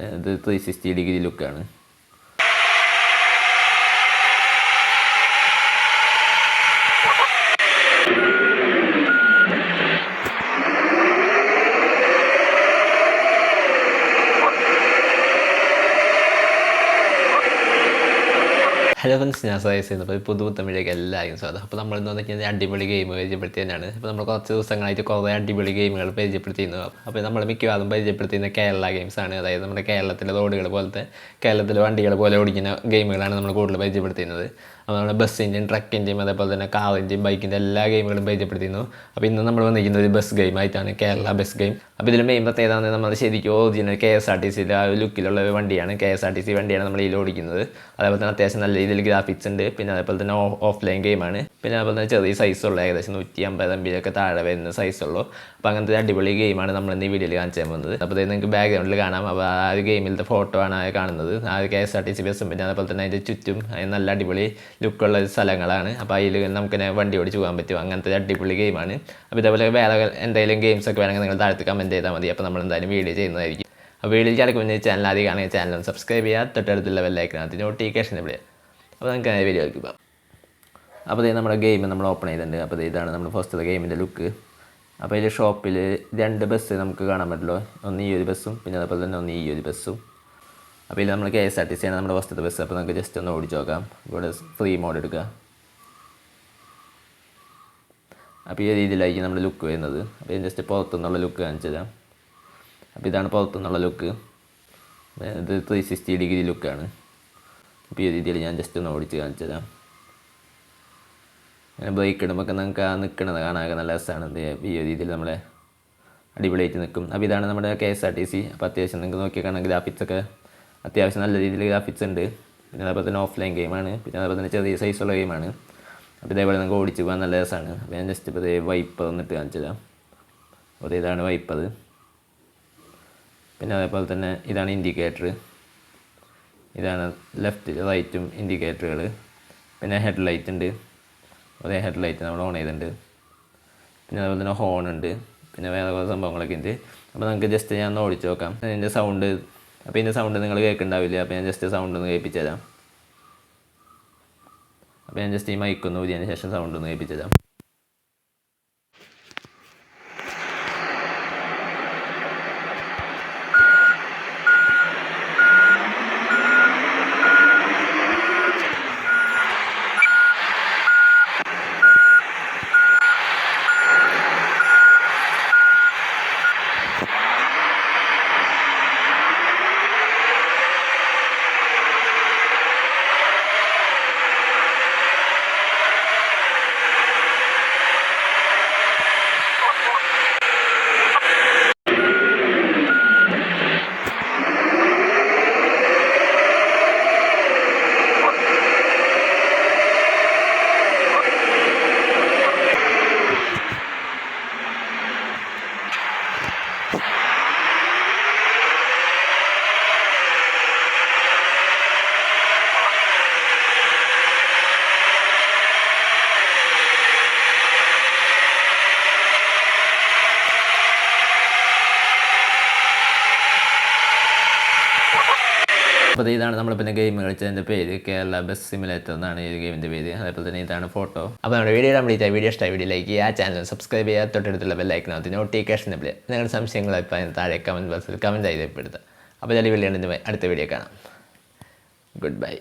ഇത് 360 ഡിഗ്രി ലുക്കാണ്. Hello friends, ഞാൻ സജസ്റ്റ് ചെയ്യുന്നത് അപ്പോൾ പുതു തമിഴിലേക്ക് എല്ലാവരും സ്വാഗതം. അപ്പോൾ നമ്മളിന്ന് വന്നിരിക്കുന്നത് അടിപൊളി ഗെയിം പരിചയപ്പെടുത്തി തന്നെയാണ്. ഇപ്പോൾ നമ്മൾ കുറച്ച് ദിവസങ്ങളായിട്ട് കുറേ അടിപൊളി ഗെയിമുകൾ പരിചയപ്പെടുത്തിയിരുന്നു. അപ്പോൾ നമ്മൾ മിക്കവാറും പരിചയപ്പെടുത്തുന്ന കേരള ഗെയിംസാണ്. അതായത് നമ്മുടെ കേരളത്തിലെ റോഡുകൾ പോലത്തെ, കേരളത്തിലെ വണ്ടികൾ പോലെ ഓടിക്കുന്ന ഗെയിമുകളാണ് നമ്മൾ കൂടുതൽ പരിചയപ്പെടുത്തുന്നത്. അപ്പോൾ നമ്മുടെ ബസ്സിൻ്റെയും ട്രക്കിൻ്റെയും അതേപോലെ തന്നെ കാറിൻ്റെയും ബൈക്കിൻ്റെ എല്ലാ ഗെയിമുകളും പരിചയപ്പെടുത്തിയിരുന്നു. അപ്പോൾ ഇന്ന് നമ്മൾ വന്നിരിക്കുന്നത് ഒരു ബസ് ഗെയിമായിട്ടാണ്, കേരള ബസ് ഗെയിം. അപ്പോൾ ഇതിൽ മെയിൻ പ്രത്യേകത നമ്മൾ ശരിക്കും ഒറിജിനൽ KSRTCയുടെ ആ ഒരു ലുക്കിലുള്ള ഒരു വണ്ടിയാണ്. KSRTC വണ്ടിയാണ് നമ്മൾ ഇതിൽ ഓടിക്കുന്നത്. അതേപോലെ തന്നെ അത്യാവശ്യം നല്ല രീതിയിൽ ഗ്രാഫിക്സ് ഉണ്ട്. പിന്നെ അതേപോലെ തന്നെ ഓഫ്ലൈൻ ഗെയിമാണ്. പിന്നെ അതേപോലെ തന്നെ ചെറിയ സൈസുള്ള ഏകദേശം 150 MB താഴെ വരുന്ന സൈസുള്ളൂ. അപ്പോൾ അങ്ങനത്തെ അടിപൊളി ഗെയിമാണ് നമ്മൾ ഇന്ന് ഈ വീഡിയോയിൽ കാണിച്ചു പോകുന്നത്. അപ്പോൾ നിങ്ങൾക്ക് ബാക്ക്ഗ്രൗണ്ടിൽ കാണാം. അപ്പോൾ ആ ഒരു ഗെയിമിലത്തെ ഫോട്ടോ ആണ് കാണുന്നത്. ആ ഒരു KSRTC ബസ്സും പിന്നെ അതേപോലെ തന്നെ അതിൻ്റെ ചുറ്റും നല്ല അടിപൊളി ലുക്കുള്ള സ്ഥലങ്ങളാണ്. അപ്പോൾ അതിൽ നമുക്ക് വണ്ടി ഓടിച്ച് പോകാൻ പറ്റും. അങ്ങനത്തെ അടിപൊളി ഗെയിമാണ്. അപ്പോൾ ഇതേപോലെ വേറെ എന്തെങ്കിലും ഗെയിംസൊക്കെ വേണമെങ്കിൽ നിങ്ങൾ താഴത്ത് കമൻറ്റ് ചെയ്താൽ മതി. അപ്പോൾ നമ്മൾ എന്തായാലും വീഡിയോ ചെയ്യുന്നതായിരിക്കും. അപ്പോൾ വീഡിയോയിൽ കിടക്കുമ്പോൾ ചാനൽ ആദ്യം കാണുക, ചാനൽ സബ്സ്ക്രൈബ് ചെയ്യുക, തൊട്ടടുത്തുള്ള ബെല്ലൈക്കനകത്ത് നോട്ടിഫിക്കേഷൻ ഇവിടെ. അപ്പോൾ നമുക്ക് വീഡിയോ കളിക്കാം. അപ്പോൾ ഇത് നമ്മുടെ ഗെയിം നമ്മൾ ഓപ്പൺ ചെയ്തിട്ടുണ്ട്. അപ്പോൾ ഇതാണ് നമ്മുടെ ഫസ്റ്റ് ഗെയിമിൻ്റെ ലുക്ക്. അപ്പോൾ ഇതിൽ ഷോപ്പിൽ 2 ബസ് നമുക്ക് കാണാൻ പറ്റുമല്ലോ. ഒന്ന് ഈ ഒരു ബസ്സും പിന്നെ അതേപോലെ തന്നെ ഒന്ന് ഈ ഒരു ബസ്സും. അപ്പോൾ ഇതിൽ നമ്മൾ KSRTC ആണ് നമ്മുടെ ഫസ്റ്റത്തെ ബസ്. അപ്പോൾ നമുക്ക് ജസ്റ്റ് ഒന്ന് ഓടിച്ച് നോക്കാം. ഇവിടെ ഫ്രീ മോഡ് എടുക്കുക. അപ്പോൾ ഈ രീതിയിലായിരിക്കും നമ്മുടെ ലുക്ക് വരുന്നത്. അപ്പോൾ ഇത് ജസ്റ്റ് പുറത്തുനിന്നുള്ള ലുക്ക് കാണിച്ചു തരാം. അപ്പോൾ ഇതാണ് പുറത്തുനിന്നുള്ള ലുക്ക്. ഇത് 360 ഡിഗ്രി ലുക്കാണ്. അപ്പോൾ ഈ രീതിയിൽ ഞാൻ ജസ്റ്റ് ഒന്ന് ഓടിച്ച് കാണിച്ചു തരാം. അങ്ങനെ ബ്രേക്ക് ഇടുമ്പോൾ നമുക്ക് ആ നിൽക്കുന്നത് കാണാനൊക്കെ നല്ല രസമാണ്. ഈ രീതിയിൽ നമ്മളെ അടിപൊളിയായിട്ട് നിൽക്കും. അപ്പോൾ ഇതാണ് നമ്മുടെ KSRTC. അപ്പോൾ അത്യാവശ്യം നിങ്ങൾക്ക് നോക്കിയാൽ കാണാൻ ഗ്രാഫിക്സൊക്കെ അത്യാവശ്യം നല്ല രീതിയിൽ ഗ്രാഫിക്സ് ഉണ്ട്. പിന്നെ അതേപോലെ തന്നെ ഓഫ്ലൈൻ ഗെയിമാണ്. പിന്നെ അതേപോലെ തന്നെ ചെറിയ സൈസുള്ള ഗെയിമാണ്. അപ്പോൾ ഇതേപോലെ നമുക്ക് ഓടിച്ച് പോകാൻ നല്ല രസമാണ്. അപ്പോൾ ഞാൻ ജസ്റ്റ് ഇപ്പോൾ വൈപ്പർ വന്നിട്ട് കാണിച്ചു തരാം. അപ്പോൾ ഇതാണ് വൈപ്പർ. പിന്നെ അതേപോലെ തന്നെ ഇതാണ് ഇൻഡിക്കേറ്റർ. ഇതാണ് ലെഫ്റ്റ് റൈറ്റും ഇൻഡിക്കേറ്ററുകൾ. പിന്നെ ഹെഡ് ലൈറ്റ് ഉണ്ട്. അതേ ഹെഡ് ലൈറ്റ് നമ്മൾ ഓൺ ചെയ്തിട്ടുണ്ട്. പിന്നെ അതേപോലെ തന്നെ ഹോൺ ഉണ്ട്. പിന്നെ വേറെ കുറേ സംഭവങ്ങളൊക്കെ ഉണ്ട്. അപ്പോൾ നമുക്ക് ജസ്റ്റ് ഞാൻ ഒന്ന് ഓടിച്ച് നോക്കാം. അതിൻ്റെ സൗണ്ട്, അപ്പോൾ ഇതിൻ്റെ സൗണ്ട് നിങ്ങൾ കേൾക്കുന്നുണ്ടാവില്ല. അപ്പോൾ ഞാൻ ജസ്റ്റ് സൗണ്ട് ഒന്ന് കേൾപ്പിച്ചു തരാം. അപ്പോൾ ഞാൻ ജസ്റ്റ് ഈ മൈക്കൊന്ന് ഊതിയതിന് ശേഷം സൗണ്ട് ഒന്ന് കേൾപ്പിച്ചു തരാം. അപ്പോൾ ഇതാണ് നമ്മൾ പിന്നെ ഗെയിം കളിച്ചതിൻ്റെ പേര്, കേരള ബസ് സിമുലേറ്റർ എന്നാണ് ഈ ഗെയിമിൻ്റെ പേര്. അതേപോലെ തന്നെ ഇതാണ് ഫോട്ടോ. അപ്പോൾ നമ്മുടെ വീഡിയോ കംപ്ലീറ്റ് വീഡിയോ ഇഷ്ടമായി വീഡിയോ ലൈക്ക് ചെയ്യുക, ചാനൽ സബ്സ്ക്രൈബ് ചെയ്യുക, തൊട്ടടുത്തുള്ള ബെല്ലൈക്കനകത്ത് നോട്ടിഫിക്കേഷൻ നിങ്ങളുടെ സംശയങ്ങൾ താഴെ കമൻറ്റ് ബോക്സിൽ കമൻറ്റ് ചെയ്ത് രേഖപ്പെടുത്തുക. അപ്പോൾ ചില വീഡിയോ അടുത്ത വീഡിയോ കാണാം. Good bye.